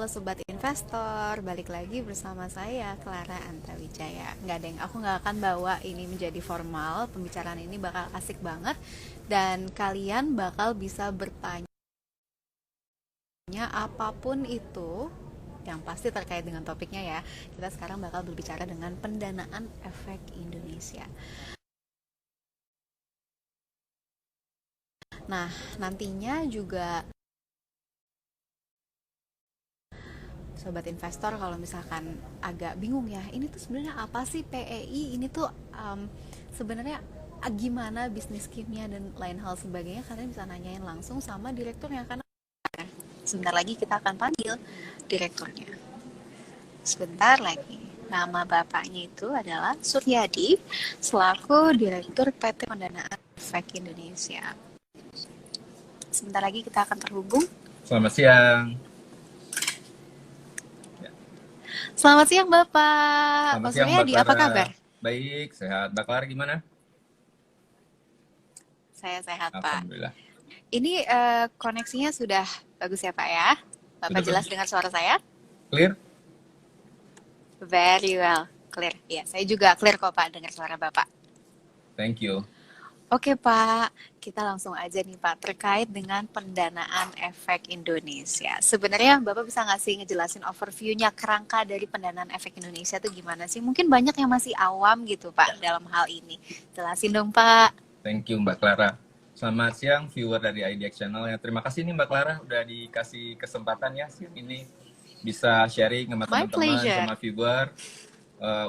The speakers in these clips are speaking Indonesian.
Halo Sobat Investor, balik lagi bersama saya Clara Antawijaya. Nggak deng, aku nggak akan bawa ini menjadi formal. Pembicaraan ini bakal asik banget dan kalian bakal bisa bertanya apapun itu yang pasti terkait dengan topiknya ya. Kita sekarang bakal berbicara dengan pendanaan efek Indonesia. Nah, nantinya juga Sobat Investor kalau misalkan agak bingung ya, ini tuh sebenarnya apa sih PEI? Ini tuh sebenarnya gimana bisnis kimia dan lain hal sebagainya, kalian bisa nanyain langsung sama direkturnya karena sebentar lagi kita akan panggil direkturnya. Sebentar lagi. Nama bapaknya itu adalah Suryadi selaku Direktur PT Pendanaan Efek Indonesia. Sebentar lagi kita akan terhubung. Selamat siang. Selamat siang Bapak. Selamat Pak siang, Suryadi, Mbak apa Clara. kabar? Baik, sehat. Mbak Clara gimana? Saya sehat, Pak. Alhamdulillah. Ini koneksinya sudah bagus ya, Pak ya? Bapak Sudah jelas bagus. dengar suara saya? Clear? Very well, clear. Ya, saya juga clear kok, Pak, dengar suara Bapak. Thank you. Oke, Pak. Kita langsung aja nih, Pak, terkait dengan pendanaan efek Indonesia. Sebenarnya Bapak bisa nggak sih ngejelasin overview-nya, kerangka dari pendanaan efek Indonesia itu gimana sih? Mungkin banyak yang masih awam gitu, Pak, dalam hal ini. Jelasin dong, Pak. Thank you, Mbak Clara. Selamat siang, viewer dari IDX Channel. Ya, terima kasih nih Mbak Clara udah dikasih kesempatan ya siang ini bisa sharing sama teman-teman, sama viewer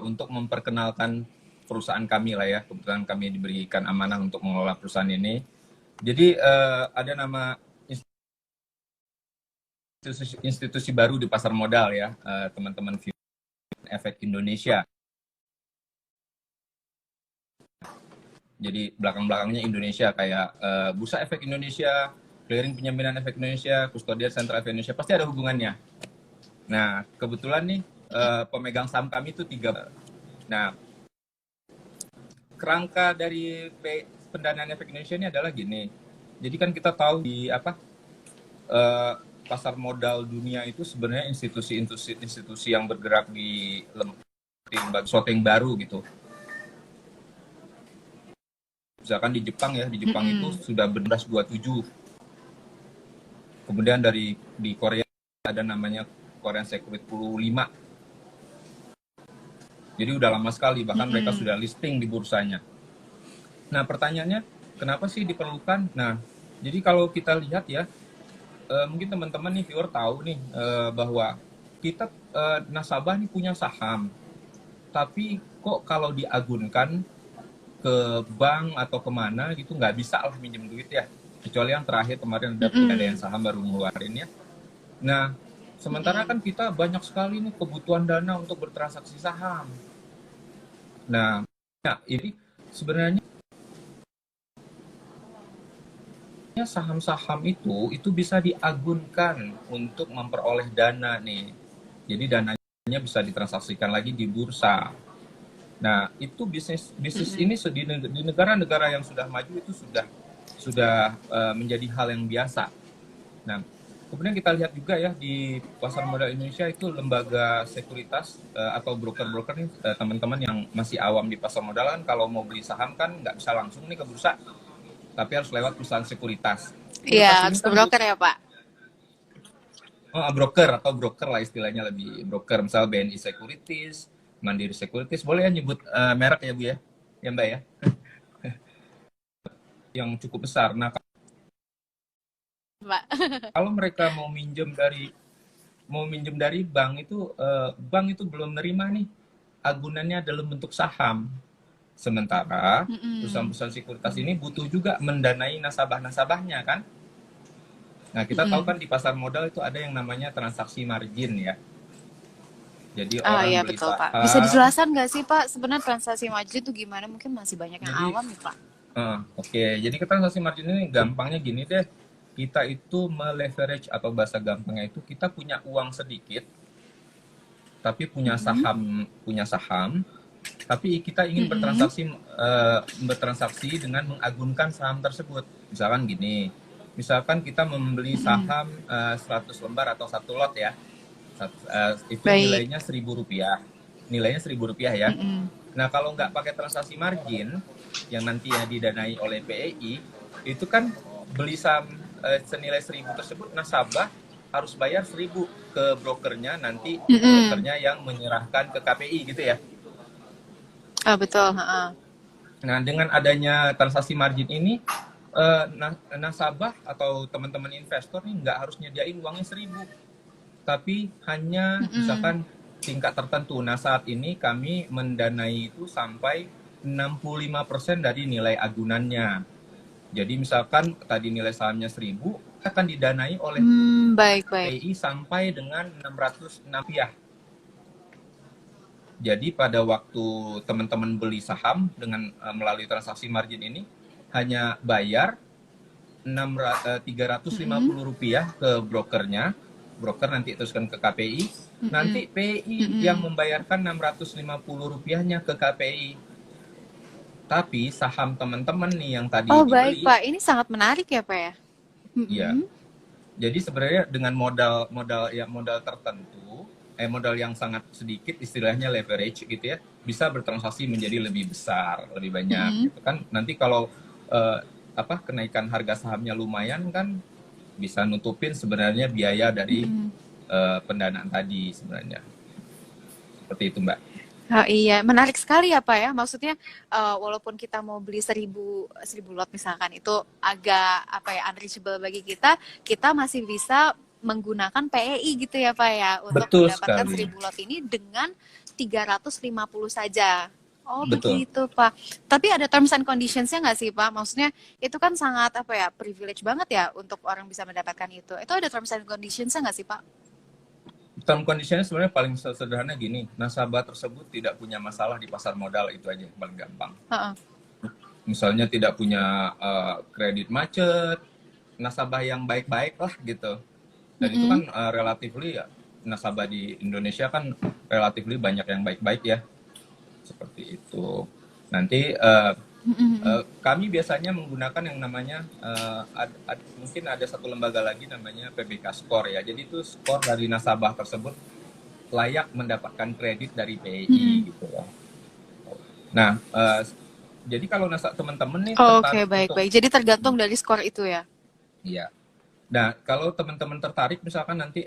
untuk memperkenalkan perusahaan kami lah ya. Kebetulan kami diberikan amanah untuk mengelola perusahaan ini. Jadi ada nama institusi baru di pasar modal ya, teman-teman viewer Efek Indonesia. Jadi belakang-belakangnya Indonesia kayak Bursa Efek Indonesia, Clearing Penjaminan Efek Indonesia, Kustodian Sentral Efek Indonesia, pasti ada hubungannya. Nah, kebetulan nih pemegang saham kami itu 3. Nah, kerangka dari pendanaan efek Indonesia ini adalah gini. Jadi kan kita tahu di pasar modal dunia itu sebenarnya institusi yang bergerak di sesuatu yang baru gitu. Misalkan di Jepang ya, di Jepang itu sudah 1127. Kemudian di Korea ada namanya Korean Security 15. Jadi udah lama sekali, bahkan mereka sudah listing di bursanya. Nah pertanyaannya, kenapa sih diperlukan? Nah, jadi kalau kita lihat ya, mungkin teman-teman nih viewer tahu nih bahwa kita nasabah nih punya saham, tapi kok kalau diagunkan ke bank atau kemana gitu nggak bisa lah minjem duit ya, kecuali yang terakhir kemarin ada Pegadaian Saham baru ngeluarin ya. Nah sementara kan kita banyak sekali nih kebutuhan dana untuk bertransaksi saham. Nah ini sebenarnya saham-saham itu bisa diagunkan untuk memperoleh dana nih, jadi dananya bisa ditransaksikan lagi di bursa. Nah, itu bisnis ini di negara-negara yang sudah maju itu sudah menjadi hal yang biasa. Nah, kemudian kita lihat juga ya di pasar modal Indonesia itu lembaga sekuritas atau broker-broker nih teman-teman yang masih awam di pasar modal kan kalau mau beli saham kan nggak bisa langsung nih ke bursa, tapi harus lewat perusahaan sekuritas. Iya, harus ke broker ya, Pak? Broker lah istilahnya, lebih broker. Misal BNI Securities, Mandiri Securities, boleh ya nyebut merek ya Bu ya? Ya Mbak ya? Yang cukup besar. Nah, Mbak. kalau mereka mau minjem dari bank itu belum nerima nih agunannya dalam bentuk saham. Sementara perusahaan-perusahaan sekuritas ini butuh juga mendanai nasabah-nasabahnya kan. Nah, kita tahu kan di pasar modal itu ada yang namanya transaksi margin ya. Jadi orang iya beli betul, saham. Pak. Bisa dijelaskan nggak sih, Pak, sebenarnya transaksi margin itu gimana? Mungkin masih banyak yang awam nih, Pak. Oke. Jadi transaksi margin ini gampangnya gini deh. Kita itu meleverage atau bahasa gampangnya itu kita punya uang sedikit, tapi punya saham, tapi kita ingin bertransaksi dengan mengagunkan saham tersebut. Misalkan gini, misalkan kita membeli saham 100 lembar atau 1 lot ya. Itu Baik. nilainya Rp1.000. Nilainya Rp1.000 ya. Mm-mm. Nah, kalau nggak pakai transaksi margin yang nantinya didanai oleh PEI, itu kan beli saham senilai 1.000 tersebut, nasabah harus bayar 1.000 ke brokernya, nanti Mm-mm. brokernya yang menyerahkan ke KPI gitu ya. Ah, betul. Ha-ha. Nah, dengan adanya transaksi margin ini, nasabah atau teman-teman investor nih nggak harus nyediain uangnya 1.000, tapi hanya Mm-mm. misalkan tingkat tertentu. Nah, saat ini kami mendanai itu sampai 65% dari nilai agunannya. Jadi misalkan tadi nilai sahamnya 1.000, akan didanai oleh Baik, baik. PI sampai dengan Rp606. Jadi pada waktu teman-teman beli saham dengan melalui transaksi margin ini, hanya bayar Mm-mm. Rp350 ke brokernya, broker nanti teruskan ke KPI, Mm-mm. nanti PI yang Mm-mm. membayarkan Rp650-nya ke KPI. Tapi saham teman-teman nih yang tadi Oh, baik, dibeli, Pak. Ini sangat menarik ya, Pak ya? ya. Mm-mm. Jadi sebenarnya dengan modal tertentu, modal yang sangat sedikit, istilahnya leverage gitu ya, bisa bertransaksi menjadi lebih besar, lebih banyak Mm-mm. gitu kan. Nanti kalau eh, kenaikan harga sahamnya lumayan kan, bisa nutupin sebenarnya biaya dari Mm-mm. pendanaan tadi sebenarnya. Seperti itu, Mbak. Oh, iya, menarik sekali ya Pak ya. Maksudnya walaupun kita mau beli 1.000 lot misalkan itu agak apa ya unreachable bagi kita, kita masih bisa menggunakan PEI gitu ya Pak ya untuk Betul mendapatkan sekali. 1.000 lot ini dengan 350 saja. Oh Betul. begitu Pak. Tapi ada terms and conditions-nya nggak sih Pak? Maksudnya itu kan sangat apa ya privilege banget ya untuk orang bisa mendapatkan itu. Itu ada terms and conditions-nya nggak sih Pak? Term conditionnya sebenarnya paling sederhana gini, nasabah tersebut tidak punya masalah di pasar modal, itu aja yang paling gampang. Heeh. Misalnya tidak punya kredit macet, nasabah yang baik-baik lah gitu. Dan itu Mm-mm. kan relatively ya, nasabah di Indonesia kan relatively banyak yang baik-baik ya, seperti itu. Nanti Mm-mm. kami biasanya menggunakan yang namanya mungkin ada satu lembaga lagi namanya PBK Score ya. Jadi itu skor dari nasabah tersebut layak mendapatkan kredit dari PEI Mm-mm. gitu ya. Nah, jadi kalau teman-teman nih Oh, oke, tertarik untuk, baik-baik. Jadi tergantung dari skor itu ya. iya. Nah, kalau teman-teman tertarik misalkan nanti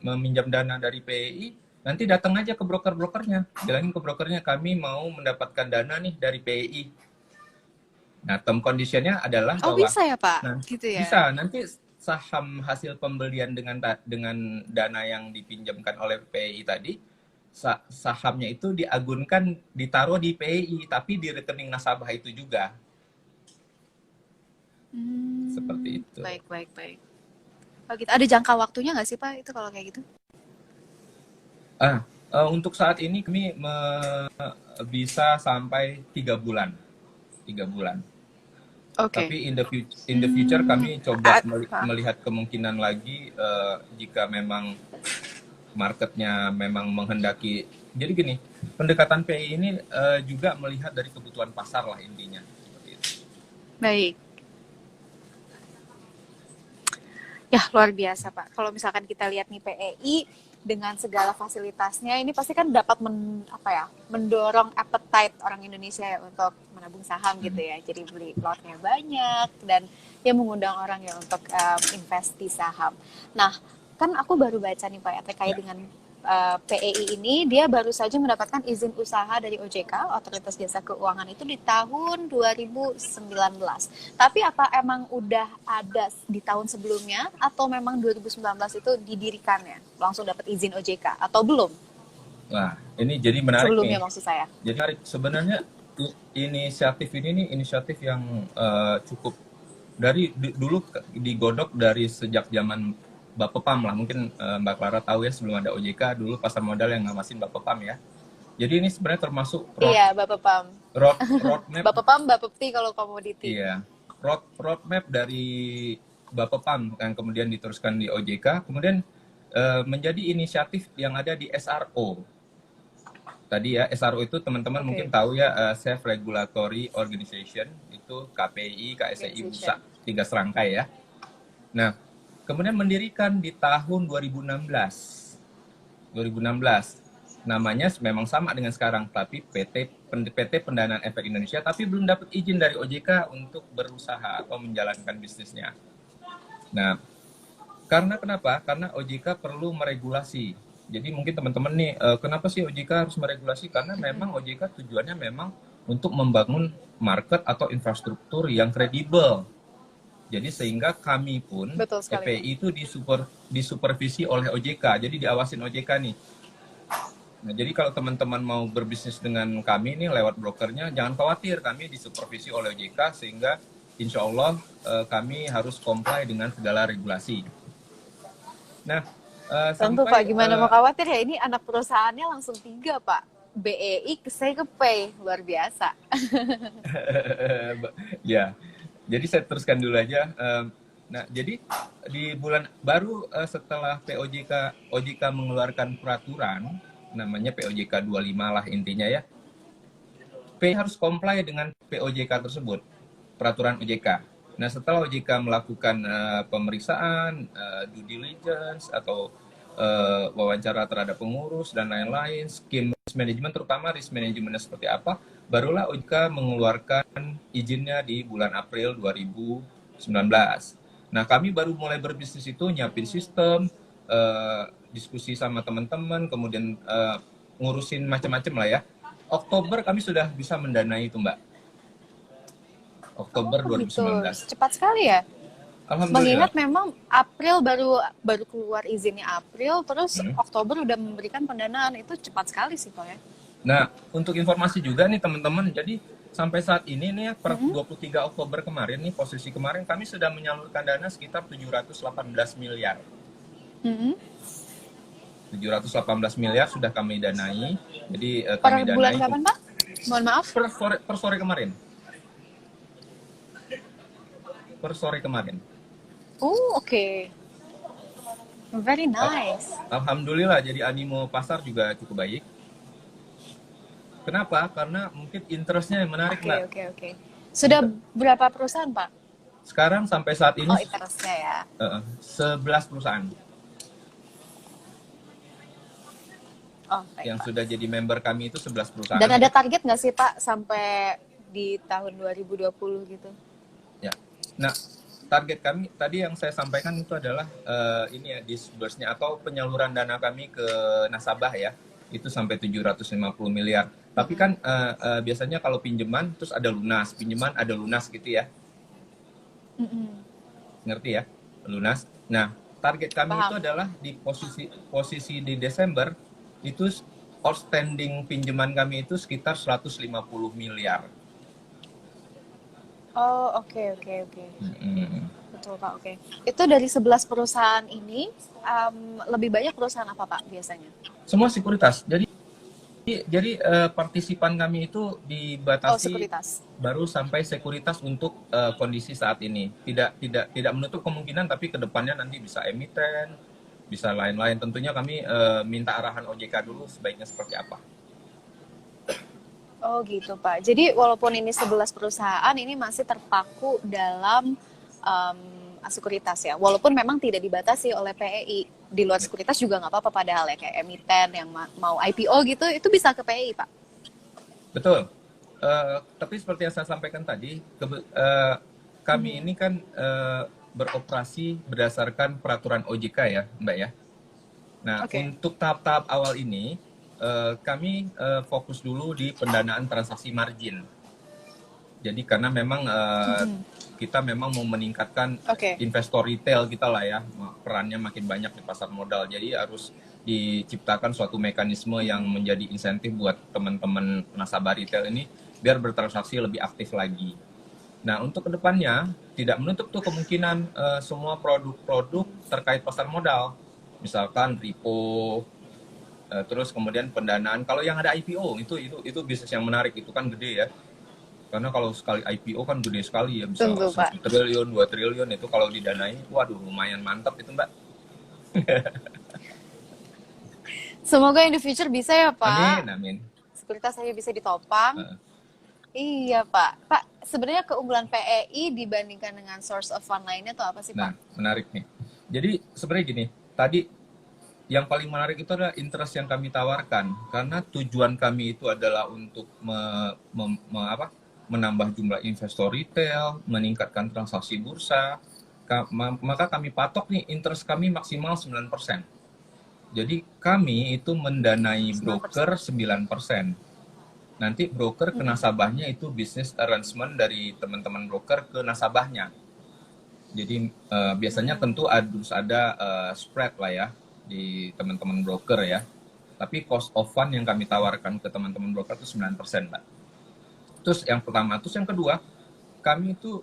meminjam dana dari PEI, nanti datang aja ke broker-brokernya. Bilangin ke brokernya, kami mau mendapatkan dana nih dari PEI. Nah, term conditionnya adalah Oh, bahwa, bisa ya, Pak? nah, Gitu ya. bisa nanti saham hasil pembelian dengan dana yang dipinjamkan oleh PEI tadi, sahamnya itu diagunkan, ditaruh di PEI, tapi di rekening nasabah itu juga. Seperti itu. Baik, baik, baik. Oh, gitu. Ada jangka waktunya nggak sih, Pak, itu kalau kayak gitu? Untuk saat ini kami bisa sampai 3 bulan. 3 bulan. Oke. Tapi in the future kami coba Pak. melihat kemungkinan lagi, jika memang marketnya memang menghendaki. Jadi gini, pendekatan PI ini juga melihat dari kebutuhan pasar lah intinya. Seperti itu. Baik. Ya, luar biasa, Pak. Kalau misalkan kita lihat nih PEI dengan segala fasilitasnya, ini pasti kan dapat mendorong appetite orang Indonesia ya untuk menabung saham gitu ya. Jadi beli lotnya banyak dan ya mengundang orang ya untuk invest di saham. Nah, kan aku baru baca nih Pak ya terkait Ya. dengan PEI ini, dia baru saja mendapatkan izin usaha dari OJK, Otoritas Jasa Keuangan itu di tahun 2019. Tapi apa emang udah ada di tahun sebelumnya atau memang 2019 itu didirikannya? Langsung dapat izin OJK atau belum? Nah, ini jadi menarik Sebelumnya nih. maksud saya. Jadi menarik. Sebenarnya inisiatif ini nih inisiatif yang cukup dari dulu digodok dari sejak zaman Bapepam lah. Mungkin Mbak Clara tahu ya, sebelum ada OJK dulu pasar modal yang ngawasin Bapepam ya. Jadi ini sebenarnya termasuk Iya, Bapak Pam. roadmap. Bapak Pam, Bapak Pti kalau komoditi. Iya, roadmap dari Bapepam yang kemudian diteruskan di OJK, kemudian menjadi inisiatif yang ada di SRO. Tadi ya, SRO itu teman-teman mungkin tahu ya, Self Regulatory Organization, itu KPI, KSEI, Bursa, 3 serangkai ya. Nah, kemudian mendirikan di tahun 2016. 2016. Namanya memang sama dengan sekarang, tapi PT Pendanaan Efek Indonesia, tapi belum dapat izin dari OJK untuk berusaha atau menjalankan bisnisnya. Nah, karena kenapa? Karena OJK perlu meregulasi. Jadi mungkin teman-teman nih, kenapa sih OJK harus meregulasi? Karena memang OJK tujuannya memang untuk membangun market atau infrastruktur yang kredibel. Jadi sehingga kami pun, Betul sekali, Pak. EPI itu disupervisi oleh OJK, jadi diawasin OJK nih. Nah, jadi kalau teman-teman mau berbisnis dengan kami nih lewat brokernya, jangan khawatir, kami disupervisi oleh OJK sehingga insya Allah kami harus comply dengan segala regulasi. Nah, Tentu sampai Pak, gimana mau khawatir ya, ini anak perusahaannya langsung 3 Pak. BEI, saya ke Pay, luar biasa. ya, jadi saya teruskan dulu aja. Nah, jadi di bulan baru setelah OJK mengeluarkan peraturan, namanya POJK 25 lah intinya ya. P harus comply dengan POJK tersebut, peraturan OJK. Nah, setelah OJK melakukan pemeriksaan, due diligence atau wawancara terhadap pengurus dan lain-lain, skim risk management, terutama risk manajemennya seperti apa, barulah OJK mengeluarkan izinnya di bulan April 2019. Nah, kami baru mulai berbisnis itu, nyiapin sistem, diskusi sama teman-teman, kemudian ngurusin macam-macam lah ya. Oktober kami sudah bisa mendanai itu, Mbak. Oktober 2019. Gitu. Cepat sekali ya. Alhamdulillah. Mengingat memang April baru keluar izinnya April, terus Oktober udah memberikan pendanaan, itu cepat sekali sih Pak ya. Nah, untuk informasi juga nih teman-teman, jadi sampai saat ini nih per 23 Oktober kemarin nih, posisi kemarin kami sudah menyalurkan dana sekitar 718 miliar. 718 miliar sudah kami danai. Jadi kami danai. Per bulan kapan Pak? Mohon maaf. Per sore kemarin. Per sore kemarin. Oh, oke. Very nice. Alhamdulillah, jadi animo pasar juga cukup baik. Kenapa? Karena mungkin interestnya yang menarik, Mbak. Oke. Sudah berapa perusahaan, Pak? Sekarang sampai saat ini. Oh, interestnya ya. 11 perusahaan. Oh, baik, yang Pak. Sudah jadi member kami itu 11 perusahaan. Dan ada target nggak sih, Pak, sampai di tahun 2020 gitu? Ya. Nah, target kami tadi yang saya sampaikan itu adalah ini ya, disbursenya atau penyaluran dana kami ke nasabah ya, itu sampai 750 miliar. Tapi kan biasanya kalau pinjaman terus ada lunas, pinjaman ada lunas gitu ya. Ngerti ya? Lunas. Nah, target kami itu adalah di posisi di Desember itu outstanding pinjaman kami itu sekitar 150 miliar. Oh, oke. Betul, Pak, oke. Itu dari 11 perusahaan ini, lebih banyak perusahaan apa, Pak, biasanya? Semua sekuritas. Jadi partisipan kami itu dibatasi baru sampai sekuritas untuk kondisi saat ini. Tidak menutup kemungkinan, tapi kedepannya nanti bisa emiten, bisa lain-lain. Tentunya kami minta arahan OJK dulu sebaiknya seperti apa. Oh gitu Pak. Jadi walaupun ini 11 perusahaan, ini masih terpaku dalam sekuritas ya. Walaupun memang tidak dibatasi oleh PEI. Di luar sekuritas juga nggak apa-apa padahal ya. Kayak emiten yang mau IPO gitu, itu bisa ke PEI Pak? Betul. Tapi seperti yang saya sampaikan tadi, kami ini kan beroperasi berdasarkan peraturan OJK ya Mbak ya. Nah, untuk tahap-tahap awal ini, kami fokus dulu di pendanaan transaksi margin. Jadi karena memang kita memang mau meningkatkan investor retail kita lah ya, perannya makin banyak di pasar modal. Jadi harus diciptakan suatu mekanisme yang menjadi insentif buat teman-teman nasabah retail ini biar bertransaksi lebih aktif lagi. Nah, untuk kedepannya tidak menutup tuh kemungkinan semua produk-produk terkait pasar modal, misalkan repo, terus kemudian pendanaan. Kalau yang ada IPO itu bisnis yang menarik, itu kan gede ya. Karena kalau sekali IPO kan gede sekali ya, bisa 1 triliun, 2 triliun, itu kalau didanai, waduh lumayan mantap itu Mbak. Semoga in the future bisa ya Pak. Amin. Sekuritas saya bisa ditopang. Iya Pak. Pak, sebenarnya keunggulan PEI dibandingkan dengan source of fund lainnya itu apa sih Pak? Nah, menarik nih. Jadi sebenarnya gini, tadi yang paling menarik itu adalah interest yang kami tawarkan, karena tujuan kami itu adalah untuk menambah jumlah investor retail, meningkatkan transaksi bursa. Maka kami patok nih interest kami maksimal 9%. Jadi kami itu mendanai 9%. broker 9%. Nanti broker ke nasabahnya itu business arrangement dari teman-teman broker ke nasabahnya. Jadi biasanya tentu harus ada spread lah ya di teman-teman broker ya. Tapi cost of fund yang kami tawarkan ke teman-teman broker itu 9%, Mbak. Terus yang pertama, terus yang kedua, kami itu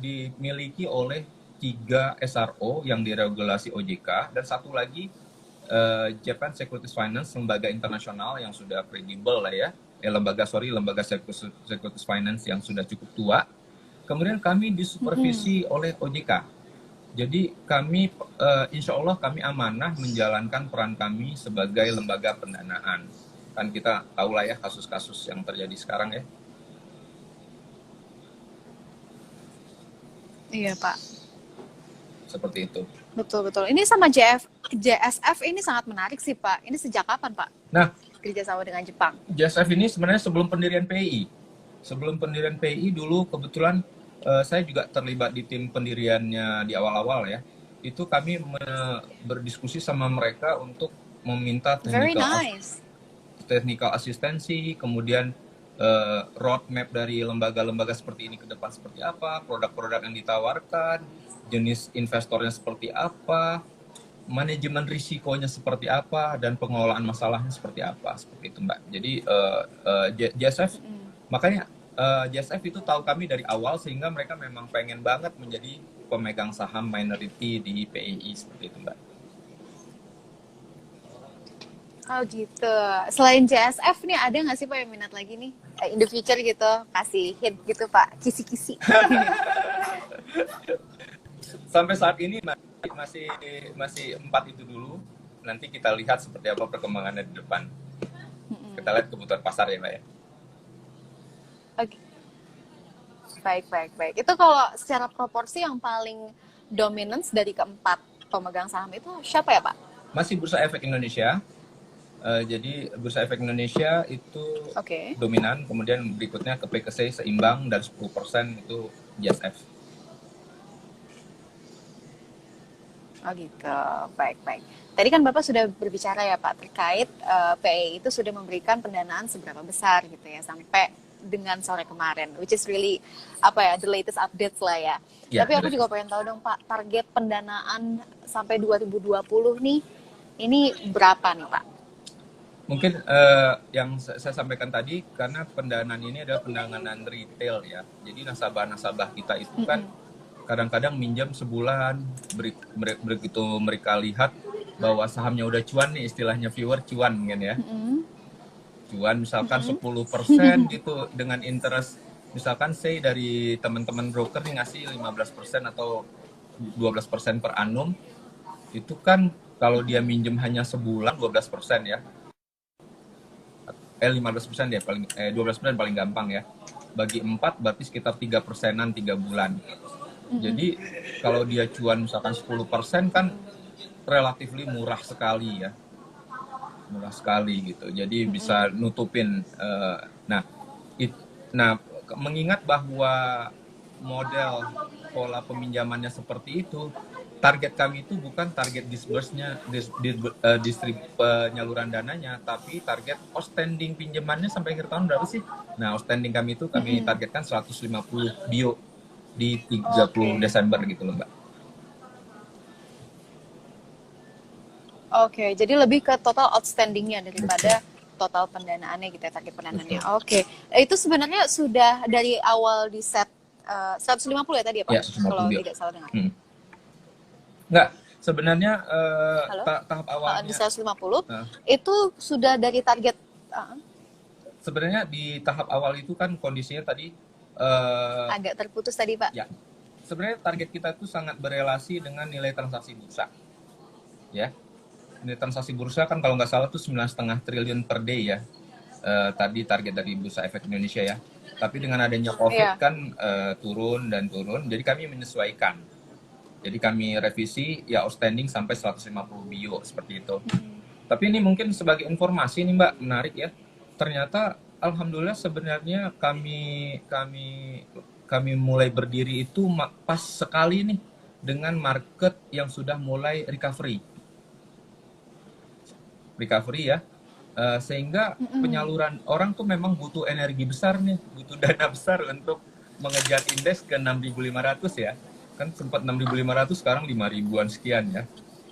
dimiliki oleh 3 SRO yang diregulasi OJK dan satu lagi Japan Securities Finance, lembaga internasional yang sudah kredibel lah ya. Lembaga Securities Finance yang sudah cukup tua. Kemudian kami disupervisi oleh OJK. Jadi kami, insya Allah kami amanah menjalankan peran kami sebagai lembaga pendanaan. Kan kita tahu lah ya kasus-kasus yang terjadi sekarang ya. Iya Pak. Seperti itu. Betul. Ini sama JSF ini sangat menarik sih Pak. Ini sejak kapan Pak? Nah, kerjasama dengan Jepang. JSF ini sebenarnya sebelum pendirian PI. Sebelum pendirian PI dulu kebetulan saya juga terlibat di tim pendiriannya di awal-awal ya. Itu kami berdiskusi sama mereka untuk meminta technical asistensi, kemudian roadmap dari lembaga-lembaga seperti ini ke depan seperti apa, produk-produk yang ditawarkan, jenis investornya seperti apa, manajemen risikonya seperti apa, dan pengelolaan masalahnya seperti apa, seperti itu Mbak. Jadi JSF, makanya JSF itu tahu kami dari awal sehingga mereka memang pengen banget menjadi pemegang saham minority di PII seperti itu Mbak. Oh gitu. Selain JSF nih ada nggak sih Pak yang minat lagi nih? In the future gitu, kasih hint gitu Pak, kisi-kisi. Sampai saat ini masih 4 itu dulu. Nanti kita lihat seperti apa perkembangannya di depan. Kita lihat kebutuhan pasar ya Mbak ya. Oke. Baik. Itu kalau secara proporsi yang paling dominance dari keempat pemegang saham itu siapa ya Pak? Masih Bursa Efek Indonesia. Jadi Bursa Efek Indonesia itu dominan, kemudian berikutnya ke PKC seimbang, dan 10% itu JSF. Oh gitu, baik. Tadi kan Bapak sudah berbicara ya Pak terkait PI itu sudah memberikan pendanaan seberapa besar gitu ya sampai dengan sore kemarin, which is really the latest updates lah ya. Tapi aku juga pengen tahu dong Pak, target pendanaan sampai 2020 nih, ini berapa nih Pak? Mungkin yang saya sampaikan tadi, karena pendanaan ini adalah pendanaan retail ya. Jadi nasabah-nasabah kita itu kan kadang-kadang minjam sebulan, begitu mereka lihat bahwa sahamnya udah cuan nih, istilahnya viewer cuan kan ya. Cuan misalkan 10% gitu dengan interest, misalkan say dari teman-teman broker nih ngasih 15% atau 12% per annum, itu kan kalau dia minjem hanya sebulan 12% ya. 15% ya, 12% paling gampang ya. Bagi 4 berarti sekitar 3%-an 3 bulan. Jadi kalau dia cuan misalkan 10% kan relatif murah sekali ya. Murah sekali gitu. Jadi bisa nutupin. Mengingat bahwa model pola peminjamannya seperti itu, target kami itu bukan target disburse-nya, penyaluran dananya, tapi target outstanding pinjamannya sampai akhir tahun berapa sih? Nah, outstanding kami itu kami targetkan 150 bio di 30 Desember gitu loh, Mbak. Oke, jadi lebih ke total outstanding-nya daripada total pendanaannya gitu ya, target pendanaannya. Oke. Itu sebenarnya sudah dari awal di set 150 ya tadi ya Pak? Ya, 150 kalau bio. Tidak salah dengar. Enggak, sebenarnya tahap awalnya di 150 itu sudah dari target. Sebenarnya di tahap awal itu kan kondisinya tadi agak terputus tadi Pak. Ya, sebenarnya target kita itu sangat berelasi dengan nilai transaksi bursa. Ya, nilai transaksi bursa kan kalau nggak salah tuh 9,5 triliun per day ya. Tadi target dari Bursa Efek Indonesia ya. Tapi dengan adanya COVID kan turun, jadi kami menyesuaikan. Jadi kami revisi ya outstanding sampai 150 bio seperti itu. Tapi ini mungkin sebagai informasi nih Mbak, menarik ya. Ternyata alhamdulillah sebenarnya kami mulai berdiri itu pas sekali nih dengan market yang sudah mulai recovery ya. Sehingga penyaluran orang tuh memang butuh energi besar nih, butuh dana besar untuk mengejar indeks ke 6.500 ya. Kan sempat 6.500, sekarang 5.000-an sekian ya.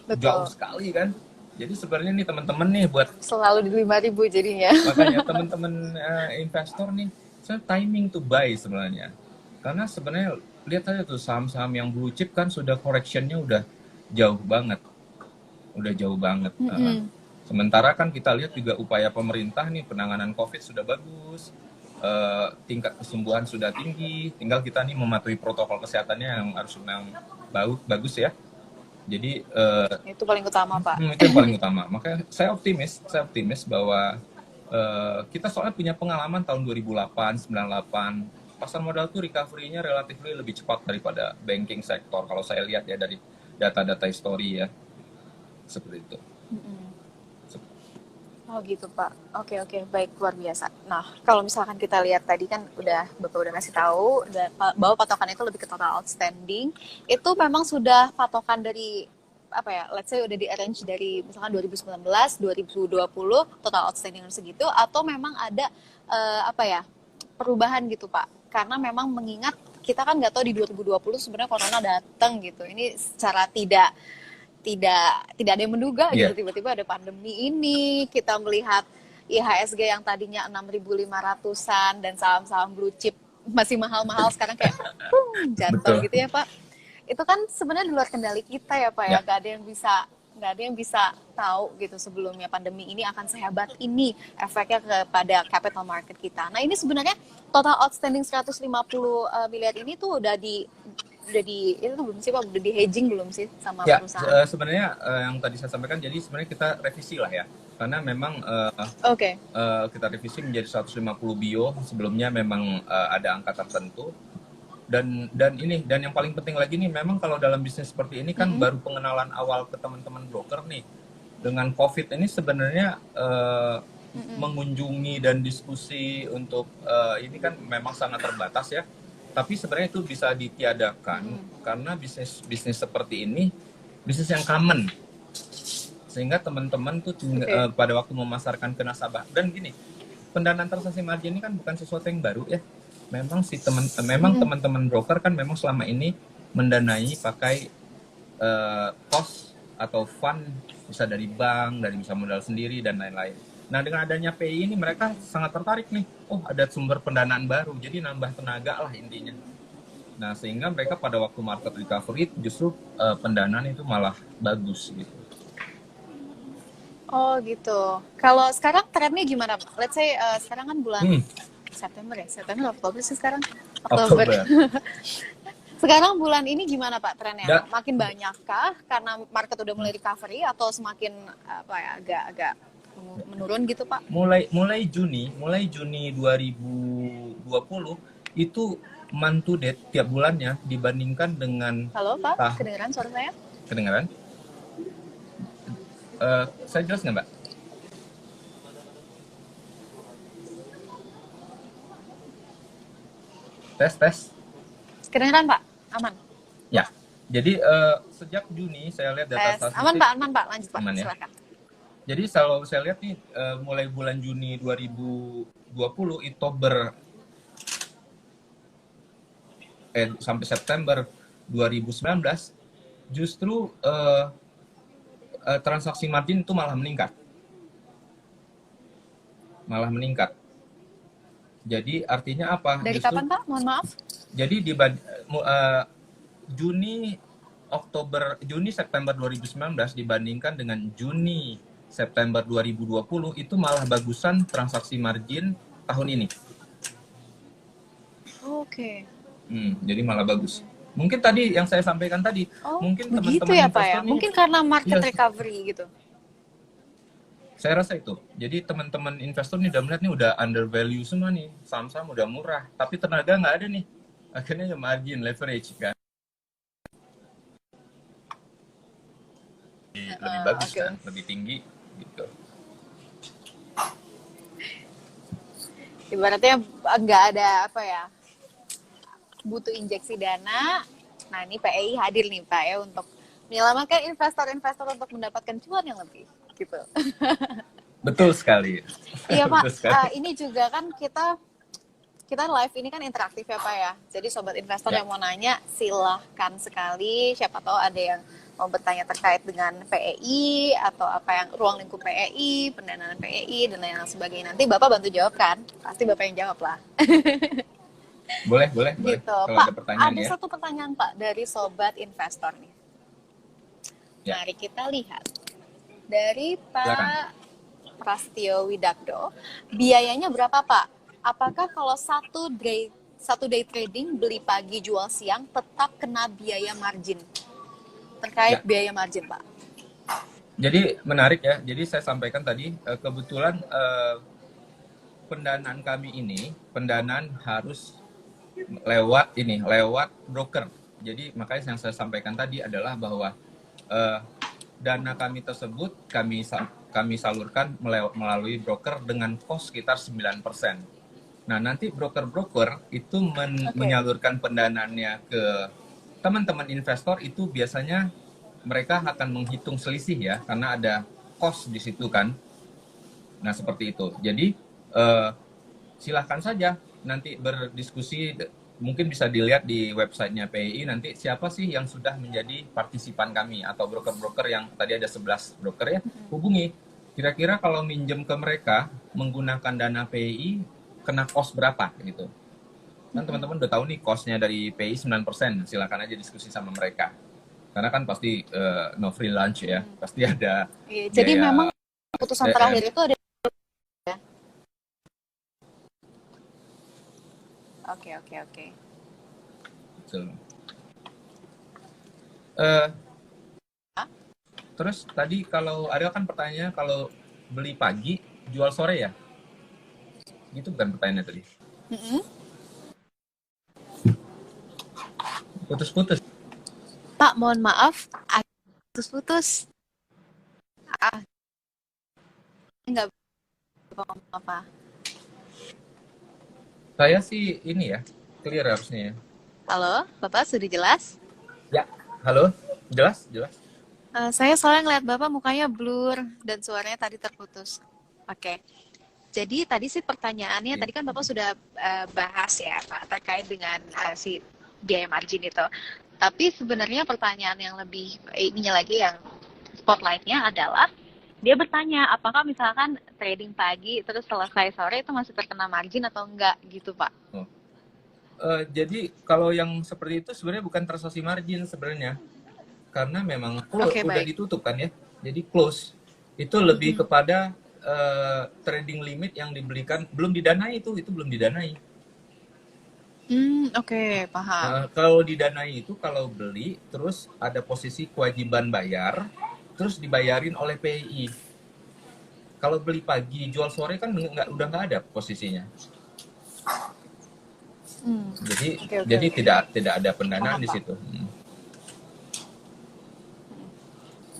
Betul. Jauh sekali kan. Jadi sebenarnya nih teman-teman nih buat selalu di 5.000 jadinya. makanya teman-teman investor nih, saya timing to buy sebenarnya. Karena sebenarnya lihat aja tuh saham-saham yang blue chip kan sudah correctionnya udah jauh banget. Udah jauh banget. Sementara kan kita lihat juga upaya pemerintah nih penanganan COVID sudah bagus, tingkat kesembuhan sudah tinggi, tinggal kita nih mematuhi protokol kesehatannya yang harus memang bagus ya. Jadi itu paling utama Pak. Itu yang paling utama. Makanya saya optimis bahwa kita soalnya punya pengalaman tahun 2008, 98, pasar modal tuh recovery-nya relatif lebih cepat daripada banking sektor. Kalau saya lihat ya dari data-data histori ya, seperti itu. Oh gitu Pak. Oke, baik, luar biasa. Nah, kalau misalkan kita lihat tadi kan Bapak udah kasih tahu bahwa patokan itu lebih ke total outstanding. Itu memang sudah patokan dari apa ya? Let's say udah di arrange dari misalkan 2019, 2020 total outstanding segitu, atau memang ada perubahan gitu Pak? Karena memang mengingat kita kan nggak tahu di 2020 sebenarnya corona datang gitu. Ini secara tidak ada yang menduga gitu, tiba-tiba ada pandemi ini, kita melihat IHSG yang tadinya 6.500-an dan saham-saham blue chip masih mahal-mahal sekarang kayak jatuh gitu ya Pak. Itu kan sebenarnya di luar kendali kita ya Pak ya, nggak ada yang bisa tahu gitu sebelumnya pandemi ini akan sehebat ini efeknya kepada capital market kita. Nah ini sebenarnya total outstanding 150 miliar ini tuh udah di itu belum sih Pak, udah di hedging belum sih sama perusahaan? Sebenarnya yang tadi saya sampaikan, jadi sebenarnya kita revisi lah ya, karena memang kita revisi menjadi 150 bio, sebelumnya memang ada angka tertentu, dan yang paling penting lagi nih, memang kalau dalam bisnis seperti ini kan baru pengenalan awal ke teman-teman broker nih, dengan COVID ini sebenarnya mengunjungi dan diskusi untuk ini kan memang sangat terbatas ya. Tapi sebenarnya itu bisa ditiadakan karena bisnis seperti ini bisnis yang common, sehingga teman-teman tuh pada waktu memasarkan ke nasabah, dan gini, pendanaan transaksi margin ini kan bukan sesuatu yang baru ya. Memang teman-teman broker kan memang selama ini mendanai pakai cost atau fund, bisa dari bank, dari bisa modal sendiri dan lain-lain. Nah dengan adanya PI ini mereka sangat tertarik nih, oh ada sumber pendanaan baru, jadi nambah tenaga lah intinya. Nah sehingga mereka pada waktu market recovery justru pendanaan itu malah bagus gitu. Oh gitu. Kalau sekarang trennya gimana Pak? Let's say sekarang kan bulan September, Oktober sih sekarang. Oktober. Sekarang bulan ini gimana Pak trennya? Makin banyakkah karena market udah mulai recovery atau semakin agak menurun gitu Pak? Mulai Juni 2020 itu month to date tiap bulannya dibandingkan dengan. Halo Pak, kedengeran suara saya? Kedengeran? Saya jelas nggak Mbak? Tes. Kedengeran Pak? Aman? Ya. Jadi sejak Juni saya lihat data statistik. Aman Pak, lanjut Pak, silakan. Jadi kalau saya lihat nih mulai bulan Juni 2020 itu sampai September 2019 justru transaksi margin itu malah meningkat. Jadi artinya apa? Dari kapan Pak? Mohon maaf. Jadi di Juni September 2019 dibandingkan dengan Juni September 2020 itu malah bagusan transaksi margin tahun ini. Oke. Jadi malah bagus. Mungkin tadi yang saya sampaikan tadi, mungkin teman-teman ya Pak ya. Mungkin karena market recovery gitu. Saya rasa itu. Jadi teman-teman investor nih udah melihat nih udah undervalue semua nih, saham-saham udah murah, tapi tenaga nggak ada nih. Akhirnya ya margin leverage kan. bagus Oke. kan, lebih tinggi gitu. Ibaratnya nggak ada apa ya, butuh injeksi dana. Nah, ini PEI hadir nih Pak ya untuk menyelamatkan investor-investor untuk mendapatkan cuan yang lebih gitu. Betul sekali. Iya Pak, Betul sekali. ini juga kan kita kita live ini kan interaktif ya Pak ya. Jadi sobat investor Ya. yang mau nanya silahkan sekali. Siapa tahu ada yang mau bertanya terkait dengan PEI atau apa yang ruang lingkup PEI, pendanaan PEI dan lain sebagainya. Nanti Bapak bantu jawab kan? Pasti Bapak yang jawab lah. Boleh, boleh, boleh. Gitu. Kalau Pak, ada pertanyaan ada ya. satu pertanyaan Pak dari sobat investor nih. Ya, Mari kita lihat. Dari silakan. Pak Prastio Widakdo, biayanya berapa Pak? Apakah kalau satu day trading beli pagi jual siang tetap kena biaya margin? Terkait Ya. biaya margin Pak. Jadi menarik ya. Jadi saya sampaikan tadi kebetulan pendanaan kami ini pendanaan harus lewat broker. Jadi makanya yang saya sampaikan tadi adalah bahwa dana kami tersebut kami salurkan melalui broker dengan cost sekitar 9%. Nah, nanti broker-broker itu menyalurkan pendanaannya ke teman-teman investor itu biasanya mereka akan menghitung selisih ya, karena ada cost di situ kan. Nah, seperti itu. Jadi, silahkan saja nanti berdiskusi, mungkin bisa dilihat di websitenya PEI nanti siapa sih yang sudah menjadi partisipan kami atau broker-broker yang tadi ada 11 broker ya, hubungi. Kira-kira kalau minjem ke mereka menggunakan dana PEI kena cost berapa gitu. Kan teman-teman udah tahu nih cost-nya dari PEI 9%, silakan aja diskusi sama mereka. Karena kan pasti no free lunch ya, pasti ada Jadi biaya memang keputusan terakhir itu ada. Oke. Gitu. Terus tadi kalau ada kan pertanyaan kalau beli pagi jual sore ya, gitu bukan pertanyaannya tadi? Putus-putus. Pak, mohon maaf, putus-putus. Enggak apa-apa. Saya sih ini ya, clear harusnya ya. Halo, Bapak sudah jelas? Ya, halo, jelas? Saya soalnya ngeliat Bapak mukanya blur dan suaranya tadi terputus. Oke. Jadi tadi sih pertanyaannya, Oke. tadi kan Bapak sudah bahas ya Pak, terkait dengan si biaya margin itu. Tapi sebenarnya pertanyaan yang lebih ininya lagi yang spotlight-nya adalah dia bertanya apakah misalkan trading pagi terus selesai sore itu masih terkena margin atau enggak gitu Pak. Jadi kalau yang seperti itu sebenarnya bukan transaksi margin sebenarnya, karena memang Oke, udah baik. ditutup kan ya. Jadi close itu lebih kepada trading limit yang dibelikan belum didanai, itu belum didanai. Oke, paham. Kalau didanai itu kalau beli terus ada posisi kewajiban bayar terus dibayarin oleh PEI. Kalau beli pagi jual sore kan udah nggak ada posisinya. Jadi Oke. tidak ada pendanaan Paham, di Pak. situ.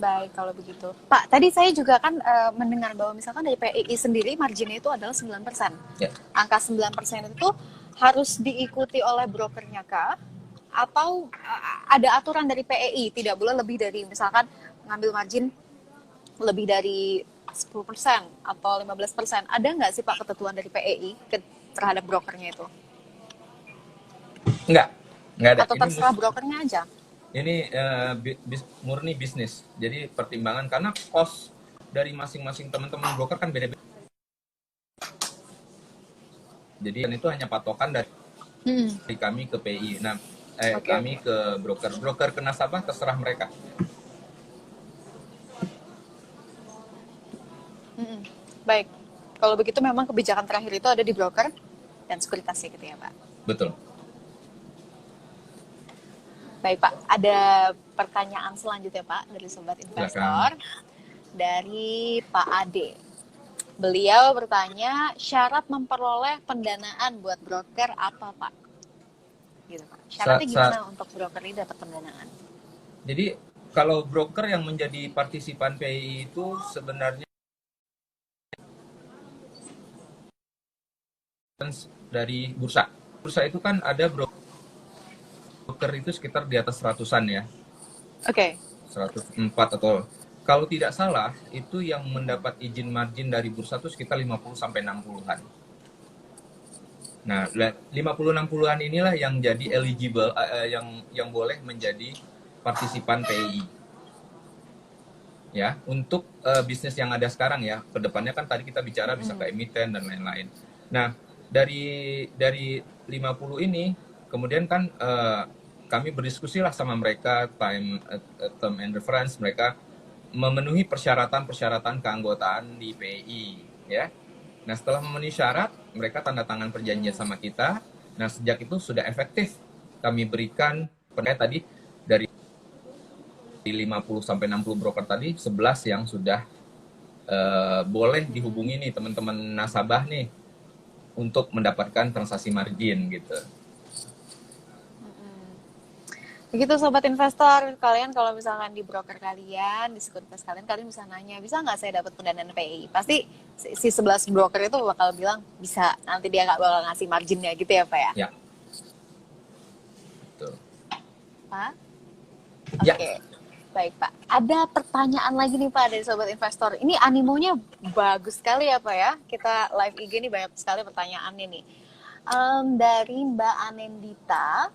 Baik, kalau begitu. Pak, tadi saya juga kan mendengar bahwa misalkan dari PII sendiri marginnya itu adalah 9%. Ya. Angka 9% itu harus diikuti oleh brokernya kah? Atau ada aturan dari PEI tidak boleh lebih dari misalkan ngambil margin lebih dari 10% atau 15%. Ada nggak sih Pak ketentuan dari PEI terhadap brokernya itu? Nggak ada. Atau terserah brokernya aja? Ini murni bisnis. Jadi pertimbangan karena cost dari masing-masing teman-teman broker kan beda-beda. Jadi itu hanya patokan dari kami ke PI. Nah, kami ke broker. Broker ke nasabah terserah mereka. Baik. Kalau begitu memang kebijakan terakhir itu ada di broker dan sekuritasnya gitu ya Pak? Betul. Baik Pak, ada pertanyaan selanjutnya Pak dari Sobat Investor. Dari Pak Ade. Beliau bertanya, syarat memperoleh pendanaan buat broker apa Pak? Gitu Pak. Syaratnya gimana untuk broker ini dapat pendanaan? Jadi kalau broker yang menjadi partisipan PI itu sebenarnya dari bursa. Bursa itu kan ada broker itu sekitar di atas ratusan ya. Oke. 104 atau kalau tidak salah itu yang mendapat izin margin dari bursa itu sekitar 50 sampai 60-an. Nah, 50-60-an inilah yang jadi eligible yang boleh menjadi partisipan PI. Ya, untuk bisnis yang ada sekarang ya. Kedepannya kan tadi kita bicara bisa ke emiten dan lain-lain. Nah, dari 50 ini kemudian kan kami berdiskusi lah sama mereka term and reference, mereka memenuhi persyaratan keanggotaan di PI ya. Nah, setelah memenuhi syarat, mereka tanda tangan perjanjian sama kita. Nah, sejak itu sudah efektif kami berikan tadi dari 50 sampai 60 broker tadi 11 yang sudah boleh dihubungi nih teman-teman nasabah nih untuk mendapatkan transaksi margin gitu. Begitu sobat investor, kalian kalau misalkan di broker kalian, di sekuritas kalian bisa nanya, bisa nggak saya dapat pendanaan PI? Pasti si 11 broker itu bakal bilang bisa, nanti dia nggak bakal ngasih marginnya gitu ya Pak ya? Ya. Betul. Pak? Ya. Oke. Baik Pak, ada pertanyaan lagi nih Pak dari sobat investor. Ini animonya bagus sekali ya Pak ya. Kita live IG nih banyak sekali pertanyaannya nih. Dari Mbak Anendita,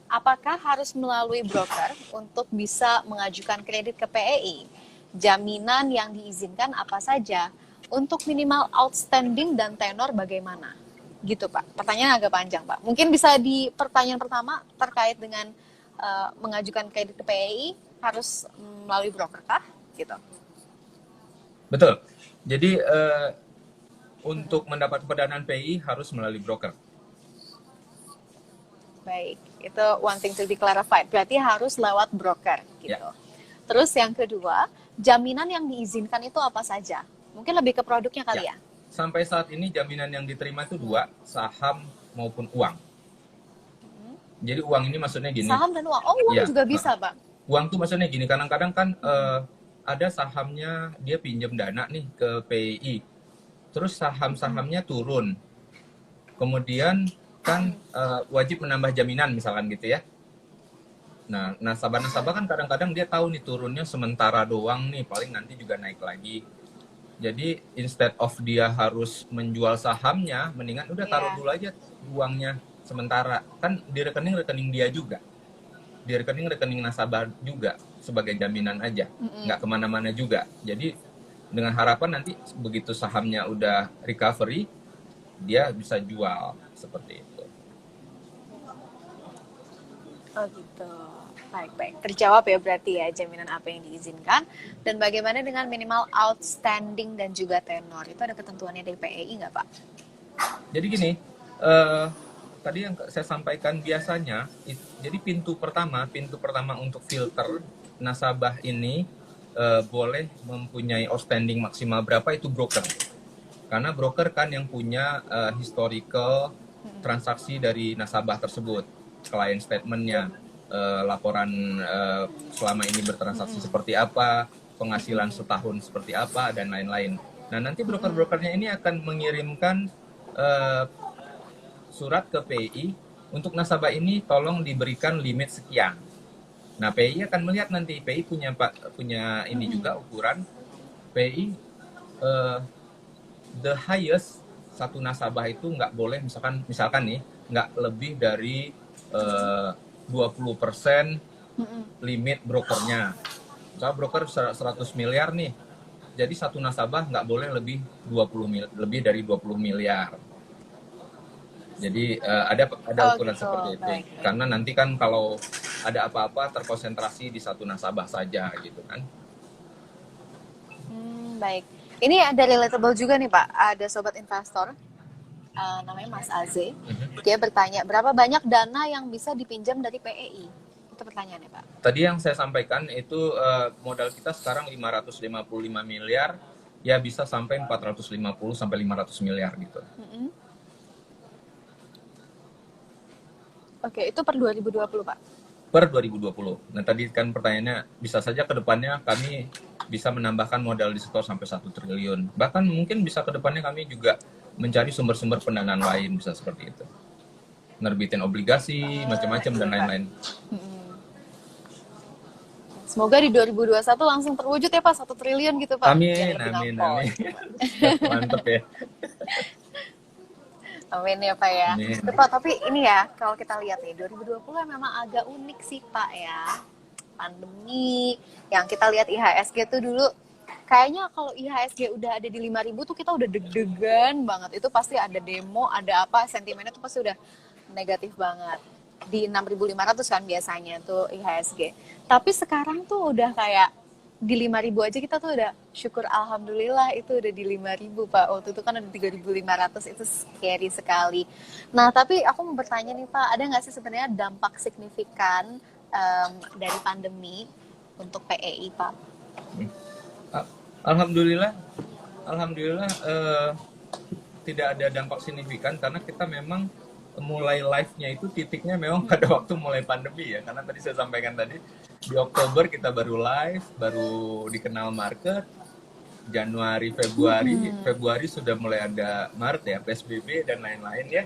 apakah harus melalui broker untuk bisa mengajukan kredit ke PEI? Jaminan yang diizinkan apa saja? Untuk minimal outstanding dan tenor bagaimana? Gitu Pak, pertanyaan agak panjang Pak. Mungkin bisa di pertanyaan pertama terkait dengan mengajukan kredit ke PEI harus melalui broker kah? Gitu. Betul. Jadi untuk mendapat pendanaan PEI harus melalui broker. Baik, itu one thing to be clarified. Berarti harus lewat broker gitu. Ya. Terus yang kedua, jaminan yang diizinkan itu apa saja? Mungkin lebih ke produknya kali ya? Sampai saat ini jaminan yang diterima itu dua, saham maupun uang. Jadi uang ini maksudnya gini. Saham dan uang. Oh, uang ya, juga bisa, Bang. Uang tuh maksudnya gini, kadang-kadang kan ada sahamnya dia pinjam dana nih ke PI. Terus saham-sahamnya turun. Kemudian kan wajib menambah jaminan misalkan gitu ya. Nah, nasabah-nasabah kan kadang-kadang dia tahu nih turunnya sementara doang nih, paling nanti juga naik lagi. Jadi instead of dia harus menjual sahamnya, mendingan udah taruh dulu aja uangnya sementara, kan di rekening dia juga, di rekening nasabah juga sebagai jaminan aja, nggak kemana-mana juga. Jadi dengan harapan nanti begitu sahamnya udah recovery, dia bisa jual seperti itu. Oh gitu, baik. Terjawab ya berarti ya jaminan apa yang diizinkan, dan bagaimana dengan minimal outstanding dan juga tenor, itu ada ketentuannya dari PEI nggak Pak? Jadi gini, tadi yang saya sampaikan biasanya, jadi pintu pertama untuk filter nasabah ini boleh mempunyai outstanding maksimal berapa itu broker. Karena broker kan yang punya historical transaksi dari nasabah tersebut, client statementnya, laporan selama ini bertransaksi seperti apa, penghasilan setahun seperti apa, dan lain-lain. Nah nanti broker-brokernya ini akan mengirimkan surat ke PI untuk nasabah ini tolong diberikan limit sekian. Nah PI akan melihat nanti, PI punya ini juga ukuran, PI the highest satu nasabah itu nggak boleh misalkan nih nggak lebih dari 20% limit brokernya. Misalnya broker 100 miliar nih, jadi satu nasabah nggak boleh lebih dari 20 miliar. Jadi ada ukuran gitu, seperti itu. Baik. Karena nanti kan kalau ada apa-apa terkonsentrasi di satu nasabah saja gitu kan. Baik. Ini ada relatable juga nih Pak. Ada sobat investor namanya Mas Aze. Dia bertanya, berapa banyak dana yang bisa dipinjam dari PEI? Itu pertanyaannya Pak. Tadi yang saya sampaikan itu modal kita sekarang 555 miliar, ya bisa sampai 450 sampai 500 miliar gitu. Oke, itu per 2020 Pak? per 2020. Nah, tadi kan pertanyaannya, bisa saja ke depannya kami bisa menambahkan modal di setor sampai 1 triliun. Bahkan mungkin bisa ke depannya kami juga mencari sumber-sumber pendanaan lain, bisa seperti itu. Nerbitin obligasi, macam-macam, dan Iya, Pak. lain-lain. Semoga di 2021 langsung terwujud ya Pak, 1 triliun gitu Pak. Amin, Biar lebih amin, nampol. amin. Mantep ya. Amin ya Pak ya. Amin. Pak, tapi ini ya, kalau kita lihat nih, 2020 memang agak unik sih Pak ya. Pandemi, yang kita lihat IHSG tuh dulu, kayaknya kalau IHSG udah ada di 5.000 tuh kita udah deg-degan banget. Itu pasti ada demo, ada apa, sentimennya tuh pasti udah negatif banget. Di 6.500 kan biasanya tuh IHSG. Tapi sekarang tuh udah kayak di 5.000 aja kita tuh udah syukur alhamdulillah itu udah di 5.000 Pak. Waktu itu kan ada 3.500, itu scary sekali. Nah, tapi aku mau bertanya nih Pak, ada nggak sih sebenarnya dampak signifikan dari pandemi untuk PEI Pak? Alhamdulillah, tidak ada dampak signifikan karena kita memang mulai live-nya itu titiknya memang pada waktu mulai pandemi ya. Karena tadi saya sampaikan tadi, di Oktober kita baru live, baru dikenal market. Januari, Februari sudah mulai ada Maret ya, PSBB dan lain-lain ya.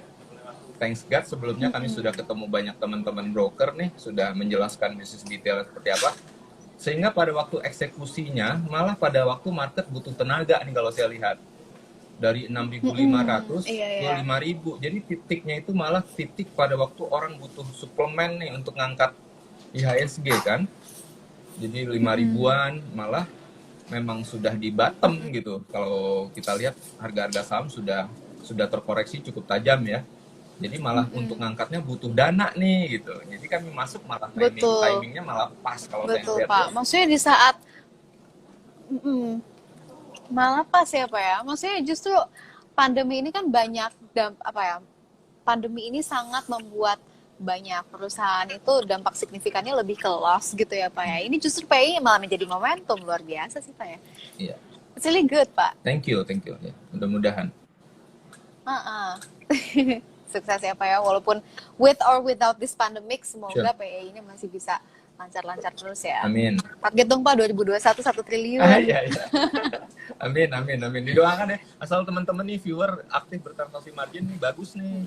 Thanks God, sebelumnya kami sudah ketemu banyak teman-teman broker nih, sudah menjelaskan bisnis detail seperti apa. Sehingga pada waktu eksekusinya, malah pada waktu market butuh tenaga nih kalau saya lihat. Dari 6.500 ke 5.000. Jadi titiknya itu malah titik pada waktu orang butuh suplemen nih untuk ngangkat IHSG kan. Jadi 5.000-an malah memang sudah di bottom gitu. Kalau kita lihat harga-harga saham sudah terkoreksi cukup tajam ya. Jadi malah untuk ngangkatnya butuh dana nih gitu. Jadi kami masuk malah timingnya malah pas kalau saya lihat. Betul Pak. Maksudnya di saat malah pas ya Pak ya. Maksudnya justru pandemi ini kan banyak pandemi ini sangat membuat banyak perusahaan itu dampak signifikannya lebih ke loss gitu ya Pak ya. Ini justru PEI malah menjadi momentum luar biasa sih Pak ya. Iya. It's really good Pak. Thank you ya. Mudah-mudahan. Sukses ya Pak ya. Walaupun with or without this pandemic, semoga PEI ini masih bisa lancar-lancar terus ya. Amin. Target dong Pak 2021 1 triliun. Iya. Amin. Didoakan ya. Asal teman-teman nih viewer aktif bertransaksi margin nih bagus nih.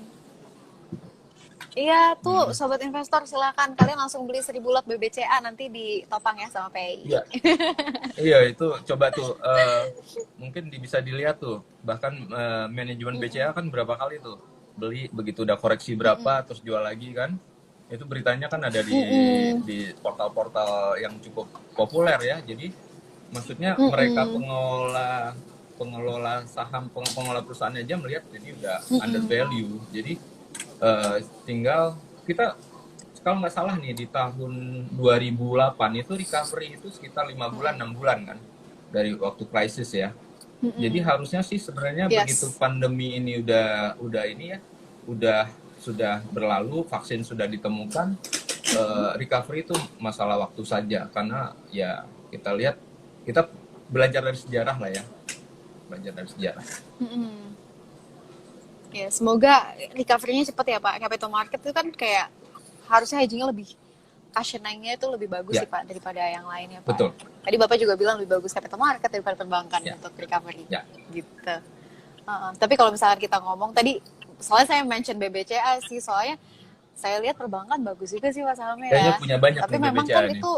Iya tuh sobat investor silakan kalian langsung beli 1.000 lot BBCA nanti ditopang ya sama PEI. Iya. Iya itu coba tuh mungkin bisa dilihat tuh. Bahkan manajemen BCA kan berapa kali tuh beli begitu udah koreksi berapa terus jual lagi kan. Itu beritanya kan ada di portal-portal yang cukup populer ya. Jadi maksudnya mereka pengelola saham, pengelola perusahaan aja melihat ini udah under value. Jadi tinggal kita kalau nggak salah nih di tahun 2008 itu recovery itu sekitar 5 bulan 6 bulan kan dari waktu krisis ya. Jadi harusnya sih sebenarnya begitu pandemi ini udah ini ya sudah berlalu, vaksin sudah ditemukan, recovery itu masalah waktu saja karena ya kita lihat kita belajar dari sejarah lah ya, Ya semoga recovery-nya cepat ya Pak. Capital market itu kan kayak harusnya hedging-nya lebih cushioning-nya itu lebih bagus sih Pak daripada yang lainnya Pak. Betul. Tadi Bapak juga bilang lebih bagus capital market daripada perbankan untuk recovery. Gitu. Tapi kalau misalkan kita ngomong tadi, soalnya saya mention BBCA sih, soalnya saya lihat perbankan bagus juga sih Pak sahamnya ya. Punya banyak. Tapi memang BBCA kan ini. itu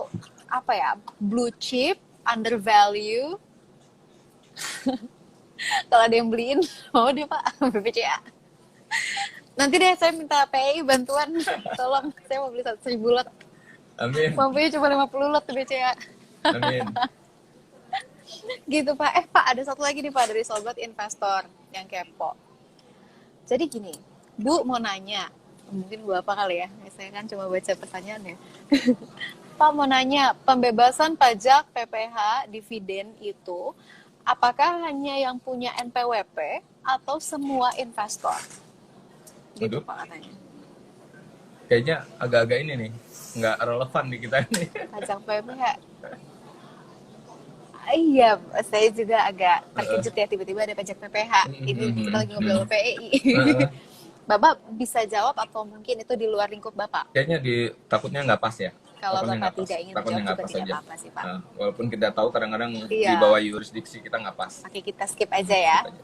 apa ya, blue chip, undervalue. Kalau ada yang beliin, mau deh Pak BBCA. Nanti deh saya minta PEI bantuan, tolong saya mau beli 1.000 lot. Amin. Mampunya cuma 50 lot BBCA. Amin. Gitu Pak. Pak ada satu lagi nih Pak dari sobat investor yang kepo. Jadi gini, Bu mau nanya, mungkin Bu apa kali ya? Saya kan cuma baca pertanyaannya. Pak mau nanya, pembebasan pajak PPH dividen itu apakah hanya yang punya NPWP atau semua investor? Gitu Pak katanya. Kayaknya agak-agak ini nih, nggak relevan di kita nih. Pajak PPH. Iya, saya juga agak terkejut ya tiba-tiba ada pajak PPH. Ini kita lagi ngobrol PEI. Bapak bisa jawab atau mungkin itu di luar lingkup Bapak? Kayaknya takutnya nggak pas ya. Kalau Takutnya Bapak nggak pas. tidak ingin Takutnya menjawab nggak juga pas tidak aja. apa-apa sih Pak. Nah, walaupun kita tahu kadang-kadang di Iya, bawah yurisdiksi kita nggak pas. oke kita skip aja ya. Skip aja.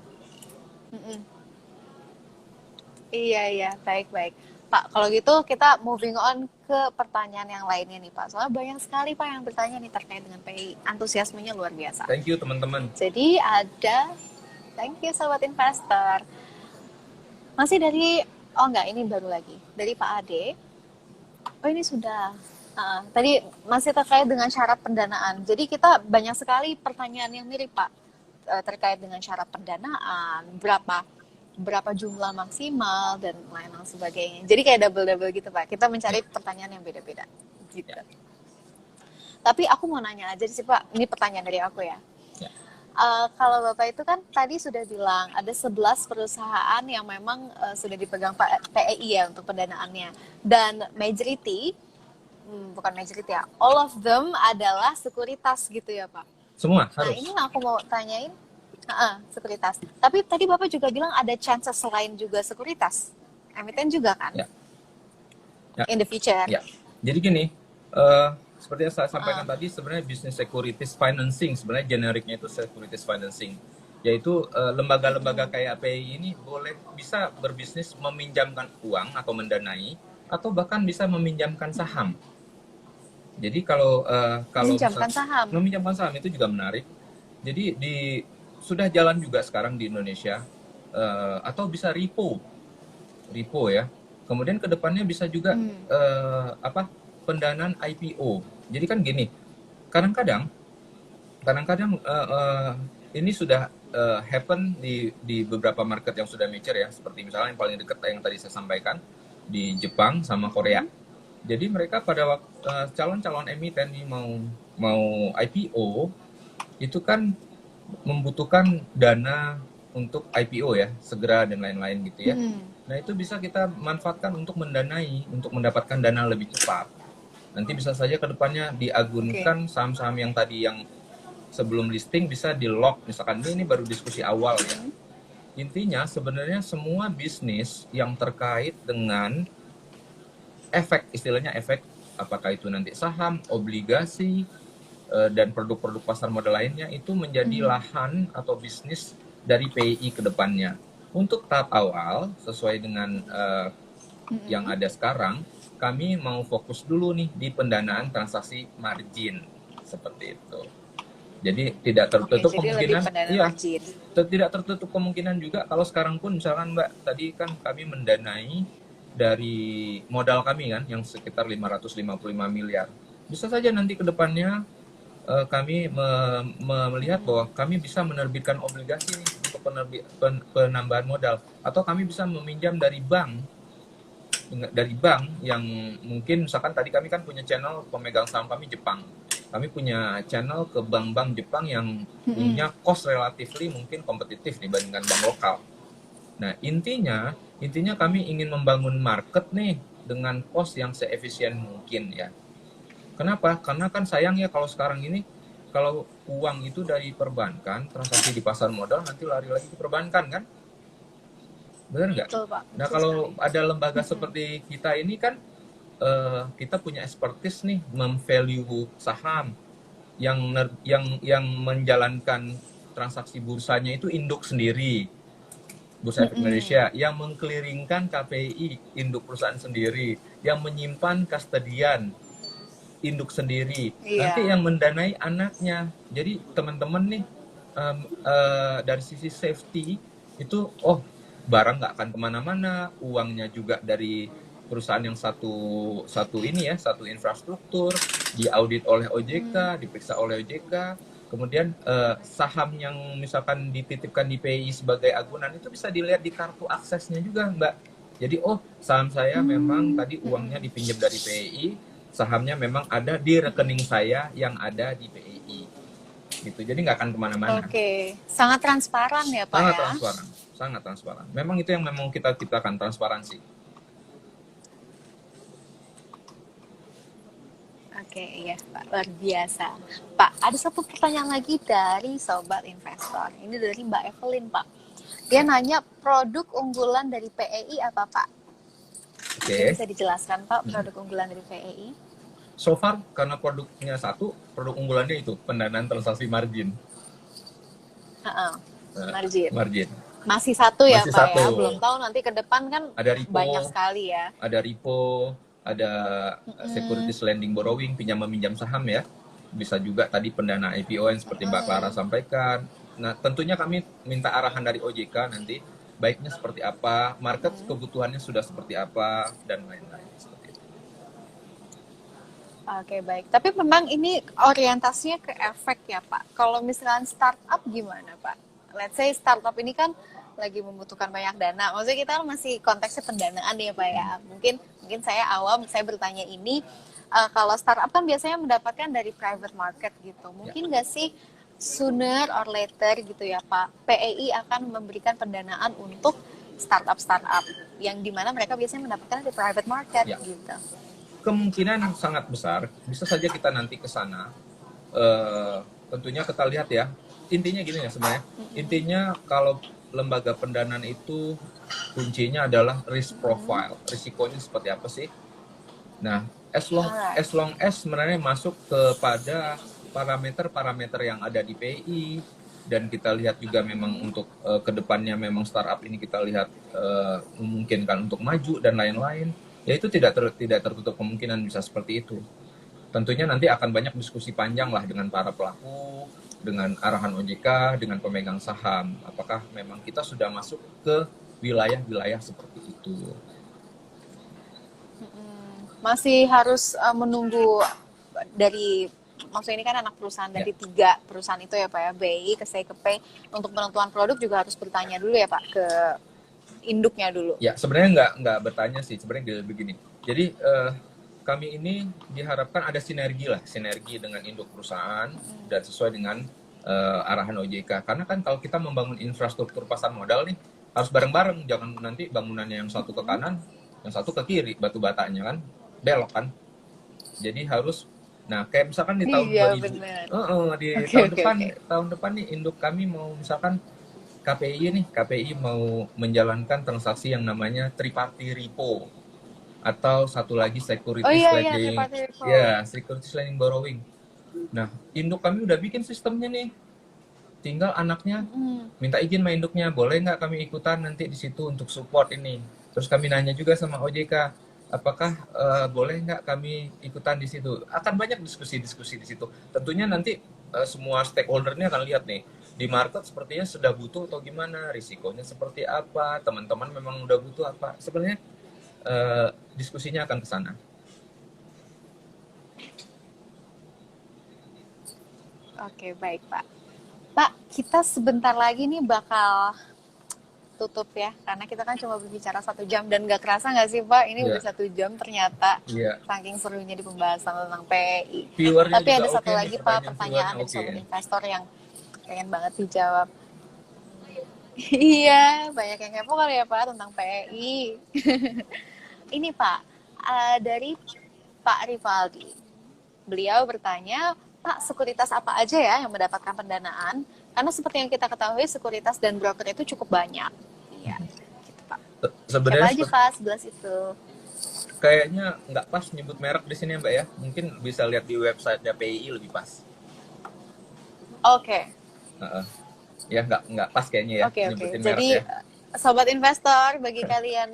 Mm-mm. Iya, iya, baik-baik. Pak, kalau gitu kita moving on ke pertanyaan yang lainnya nih Pak. Soalnya banyak sekali Pak yang bertanya nih terkait dengan PI. Antusiasmenya luar biasa. Thank you teman-teman. Jadi thank you Sobat Investor. Masih oh enggak, ini baru lagi. Dari Pak Ade. Oh ini sudah. Tadi masih terkait dengan syarat pendanaan. Jadi kita banyak sekali pertanyaan yang mirip Pak. Terkait dengan syarat pendanaan, berapa jumlah maksimal dan lain sebagainya. Jadi kayak double gitu Pak. Kita mencari pertanyaan yang beda-beda gitu. Ya. Tapi aku mau nanya aja sih Pak. Ini pertanyaan dari aku ya. Ya. Kalau Bapak itu kan tadi sudah bilang ada 11 perusahaan yang memang sudah dipegang PEI ya untuk pendanaannya. Dan bukan majority ya, all of them adalah sekuritas gitu ya Pak. Semua Nah harus. ini aku mau tanyain, sekuritas. Tapi tadi Bapak juga bilang ada chances selain juga sekuritas, emiten juga kan? Ya. Ya. In the future. Ya. Jadi gini, seperti yang saya sampaikan tadi, sebenarnya business securities financing, sebenarnya generiknya itu securities financing, yaitu lembaga-lembaga kayak API ini bisa berbisnis meminjamkan uang atau mendanai, atau bahkan bisa meminjamkan saham. Jadi kalau meminjamkan saham itu juga menarik. Jadi sudah jalan juga sekarang di Indonesia, atau bisa repo ya. Kemudian kedepannya bisa juga pendanaan IPO. Jadi kan gini, kadang-kadang ini sudah happen di beberapa market yang sudah mature ya, seperti misalnya yang paling dekat yang tadi saya sampaikan di Jepang sama Korea. Jadi mereka pada waktu calon-calon emiten ini mau IPO itu kan membutuhkan dana untuk IPO ya, segera dan lain-lain gitu ya. Nah itu bisa kita manfaatkan untuk mendanai, untuk mendapatkan dana lebih cepat. Nanti bisa saja ke depannya diagunkan saham-saham yang tadi yang sebelum listing bisa di lock, misalkan ini baru diskusi awal ya. Intinya sebenarnya semua bisnis yang terkait dengan istilahnya efek, apakah itu nanti saham, obligasi, dan produk-produk pasar modal lainnya itu menjadi lahan atau bisnis dari PI ke depannya. Untuk tahap awal, sesuai dengan yang ada sekarang, kami mau fokus dulu nih di pendanaan transaksi margin, seperti itu. Jadi tidak tertutup kemungkinan, tidak tertutup kemungkinan juga kalau sekarang pun misalkan Mbak, tadi kan kami mendanai dari modal kami kan yang sekitar 555 miliar. Bisa saja nanti ke depannya kami melihat bahwa kami bisa menerbitkan obligasi nih untuk penambahan modal, atau kami bisa meminjam dari bank yang mungkin misalkan tadi kami kan punya channel pemegang saham kami Jepang. Kami punya channel ke bank-bank Jepang yang punya cost relatively mungkin kompetitif dibandingkan bank lokal. Nah, intinya kami ingin membangun market nih dengan cost yang seefisien mungkin ya. Kenapa? Karena kan sayang ya kalau sekarang ini, kalau uang itu dari perbankan, transaksi di pasar modal, nanti lari lagi ke perbankan kan? Benar nggak? Nah, kalau ada lembaga seperti kita ini kan, kita punya expertise nih, memvalue saham, yang menjalankan transaksi bursanya itu induk sendiri. Bursa Efek Indonesia, yang mengclearingkan KPI, induk perusahaan sendiri, yang menyimpan kustodian, induk sendiri, nanti yang mendanai anaknya. Jadi teman-teman nih, dari sisi safety itu, barang nggak akan kemana-mana, uangnya juga dari perusahaan yang satu infrastruktur, diaudit oleh OJK, diperiksa oleh OJK. Kemudian saham yang misalkan dititipkan di PI sebagai agunan itu bisa dilihat di kartu aksesnya juga Mbak. Jadi saham saya memang tadi uangnya dipinjam dari PI, sahamnya memang ada di rekening saya yang ada di PI. Gitu. Jadi nggak akan kemana-mana. Oke, sangat transparan ya Pak. Sangat transparan. Memang itu yang memang kita ciptakan, transparansi. Oke, iya Pak, luar biasa. Pak, ada satu pertanyaan lagi dari Sobat Investor. Ini dari Mbak Evelyn, Pak. Dia nanya produk unggulan dari PEI apa Pak? Oke. Bisa dijelaskan Pak produk unggulan dari PEI? So far karena produknya satu, produk unggulannya itu pendanaan transaksi margin. Margin. Margin. Masih satu ya Masih Pak satu. ya? Belum tahu nanti ke depan kan Ada repo, banyak sekali ya. ada repo, ada securities lending borrowing, pinjam meminjam saham ya. Bisa juga tadi pendana IPO yang seperti Mbak Clara sampaikan. Nah, tentunya kami minta arahan dari OJK nanti, baiknya seperti apa, market kebutuhannya sudah seperti apa, dan lain-lain. Seperti itu. Oke, baik. Tapi memang ini orientasinya ke efek ya Pak. Kalau misalkan startup gimana Pak? Let's say startup ini kan lagi membutuhkan banyak dana. Maksudnya kita masih konteksnya pendanaan ya Pak ya. Mungkin saya awam, saya bertanya ini, kalau startup kan biasanya mendapatkan dari private market gitu. Mungkin nggak sih sooner or later gitu ya Pak, PEI akan memberikan pendanaan untuk startup yang dimana mereka biasanya mendapatkan dari private market gitu. Kemungkinan sangat besar, bisa saja kita nanti ke sana. Tentunya kita lihat ya, intinya gini ya sebenarnya. Intinya kalau lembaga pendanaan itu kuncinya adalah risk profile, risikonya seperti apa sih. Nah, as long as sebenarnya masuk kepada parameter-parameter yang ada di PI, dan kita lihat juga memang untuk kedepannya memang startup ini kita lihat memungkinkan untuk maju dan lain-lain, ya itu tidak tertutup kemungkinan bisa seperti itu. Tentunya nanti akan banyak diskusi panjang lah dengan para pelaku, dengan arahan OJK, dengan pemegang saham. Apakah memang kita sudah masuk ke wilayah-wilayah seperti itu? Masih harus menunggu dari, maksudnya ini kan anak perusahaan dari 3 perusahaan itu ya Pak ya, BI, ke P, untuk penentuan produk juga harus bertanya dulu ya Pak ke induknya dulu. Ya, sebenarnya nggak bertanya sih, sebenarnya begini. Jadi kami ini diharapkan ada sinergi dengan induk perusahaan dan sesuai dengan arahan OJK. Karena kan kalau kita membangun infrastruktur pasar modal nih harus bareng-bareng, jangan nanti bangunannya yang satu ke kanan, yang satu ke kiri, batu batanya kan belok kan. Jadi harus, nah kayak misalkan di tahun 2000, tahun depan nih induk kami mau misalkan KPI mau menjalankan transaksi yang namanya triparty repo, atau satu lagi securities lending borrowing. Nah, induk kami udah bikin sistemnya nih. Tinggal anaknya minta izin sama induknya, boleh nggak kami ikutan nanti di situ untuk support ini. Terus kami nanya juga sama OJK, apakah boleh nggak kami ikutan di situ. Akan banyak diskusi di situ. Tentunya nanti semua stakeholder-nya akan lihat nih, di market sepertinya sudah butuh atau gimana, risikonya seperti apa, teman-teman memang udah butuh apa. Sebenarnya diskusinya akan ke sana. Oke, baik Pak. Pak, kita sebentar lagi nih bakal tutup ya, karena kita kan cuma berbicara 1 jam dan nggak kerasa nggak sih Pak, ini udah 1 jam ternyata, saking serunya di pembahasan tentang PEI. Tapi ada satu lagi Pak, pertanyaan dari sobat investor yang pengen banget dijawab. Iya, banyak yang kepo kali ya Pak tentang PEI. Ini Pak, dari Pak Rivaldi. Beliau bertanya, Pak, sekuritas apa aja ya yang mendapatkan pendanaan? Karena seperti yang kita ketahui, sekuritas dan broker itu cukup banyak. Iya, gitu Pak. Sebenarnya siapa aja Pak sebelah situ? Kayaknya nggak pas nyebut merek di sini Mbak ya. Mungkin bisa lihat di website-nya PII lebih pas. Oke. Ya nggak pas kayaknya ya. Oke. Jadi ya. Sobat investor, bagi kalian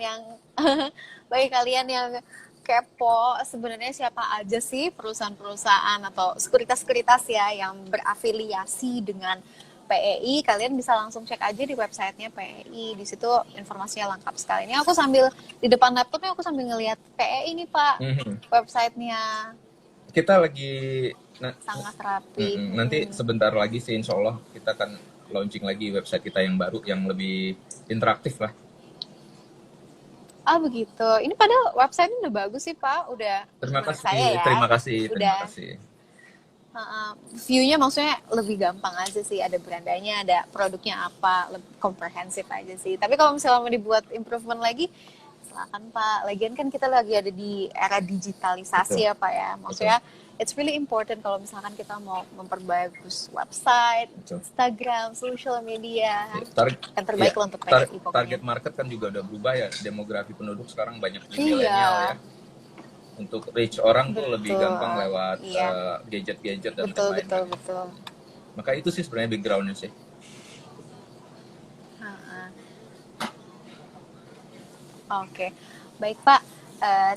yang kepo, sebenarnya siapa aja sih perusahaan-perusahaan atau sekuritas-sekuritas ya yang berafiliasi dengan PEI, kalian bisa langsung cek aja di websitenya PEI. Di situ informasinya lengkap sekali. Ini aku sambil di depan laptopnya aku sambil ngelihat PEI nih Pak, websitenya. Kita lagi sangat rapi. Nanti sebentar lagi sih insya Allah kita akan launching lagi website kita yang baru yang lebih interaktif lah. Begitu. Ini padahal website-nya udah bagus sih Pak, udah. Terima kasih. Saya ya. Terima kasih. View-nya maksudnya lebih gampang aja sih, ada berandanya, ada produknya apa, lebih komprehensif aja sih. Tapi kalau misalnya mau dibuat improvement lagi, silakan Pak. Lagian kan kita lagi ada di era digitalisasi Betul, ya Pak ya. betul, Maksudnya it's really important kalau misalkan kita mau memperbagus website, betul. Instagram, social media. Ya, Yang terbaik ya, lah untuk PI pokoknya. target market kan juga udah berubah ya. Demografi penduduk sekarang banyak di milenial Iya, ya. Untuk reach orang tuh lebih gampang betul. lewat Iya, gadget-gadget dan betul lain-lain betul kan ya. betul. Maka itu sih sebenarnya backgroundnya sih. Ha-ha. Oke, baik Pak.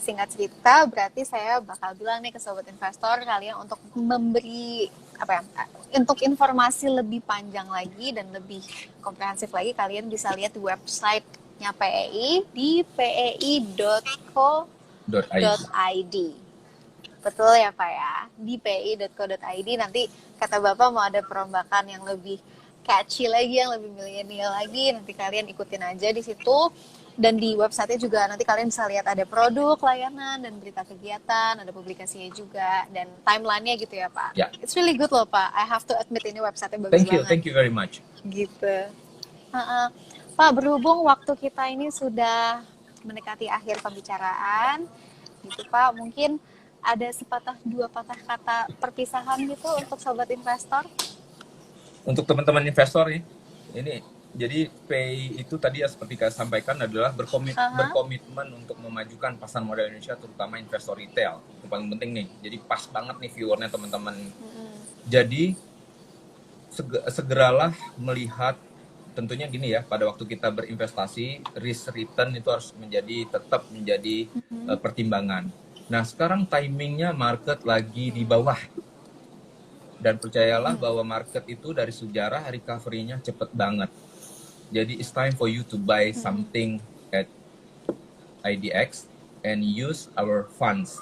Singkat cerita, berarti saya bakal bilang nih ke sobat investor kalian untuk memberi apa ya, untuk informasi lebih panjang lagi dan lebih komprehensif lagi, kalian bisa lihat di websitenya PEI di .id. pei.co.id. Betul ya Pak ya, di pei.co.id. Nanti kata Bapak mau ada perombakan yang lebih catchy lagi, yang lebih milenial lagi, nanti kalian ikutin aja di situ. Dan di website-nya juga nanti kalian bisa lihat ada produk, layanan, dan berita kegiatan, ada publikasinya juga, dan timeline-nya gitu ya Pak. Ya, It's really good loh Pak, I have to admit ini website-nya bagus banget. thank you very much. Gitu. Pak, berhubung waktu kita ini sudah mendekati akhir pembicaraan, gitu Pak, mungkin ada sepatah dua patah kata perpisahan gitu untuk sobat investor. Untuk teman-teman investor nih, ini jadi PI itu tadi ya seperti saya sampaikan adalah berkomitmen untuk memajukan pasar modal Indonesia, terutama investor retail. Itu paling penting nih. Jadi pas banget nih viewernya teman-teman. Jadi segeralah melihat, tentunya gini ya, pada waktu kita berinvestasi, risk return itu harus tetap menjadi pertimbangan. Nah, sekarang timingnya market lagi di bawah. Dan percayalah bahwa market itu dari sejarah recovery-nya cepet banget. Jadi it's time for you to buy something at IDX and use our funds.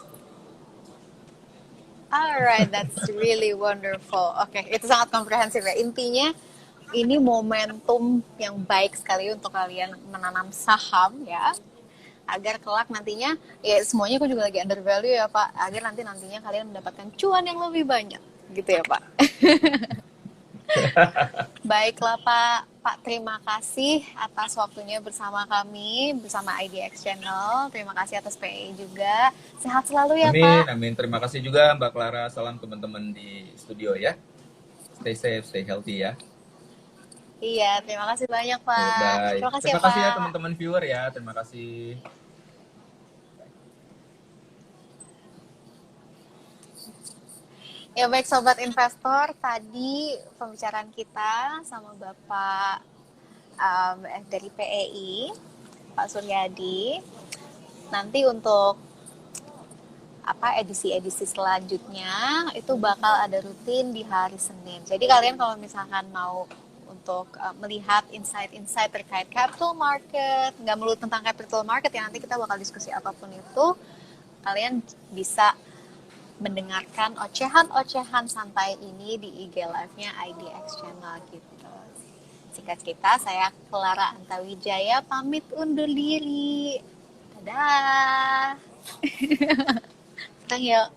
Alright, that's really wonderful. Oke, itu sangat komprehensif ya. Intinya ini momentum yang baik sekali untuk kalian menanam saham ya, agar kelak nantinya ya semuanya aku juga lagi undervalue ya Pak, agar nantinya kalian mendapatkan cuan yang lebih banyak gitu ya Pak. Baiklah Pak, terima kasih atas waktunya bersama kami, bersama IDX Channel. Terima kasih atas PEI juga. Sehat selalu ya Pak. Amin. Terima kasih juga Mbak Clara. Salam teman-teman di studio ya. Stay safe, stay healthy ya. Iya, terima kasih banyak Pak. Bye. Terima kasih Terima ya kasih ya Pak. teman-teman viewer ya. Terima kasih. Ya baik sobat investor, tadi pembicaraan kita sama Bapak dari PEI, Pak Suryadi. Nanti untuk edisi-edisi selanjutnya itu bakal ada rutin di hari Senin. Jadi kalian kalau misalkan mau untuk melihat insight-insight terkait capital market, nggak melulu tentang capital market ya, nanti kita bakal diskusi apapun itu, kalian bisa mendengarkan ocehan-ocehan santai ini di IG Live-nya IDX Channel gitu. Singkat cerita, saya Clara Antawijaya pamit undur diri. Dadah. Sekarang yuk.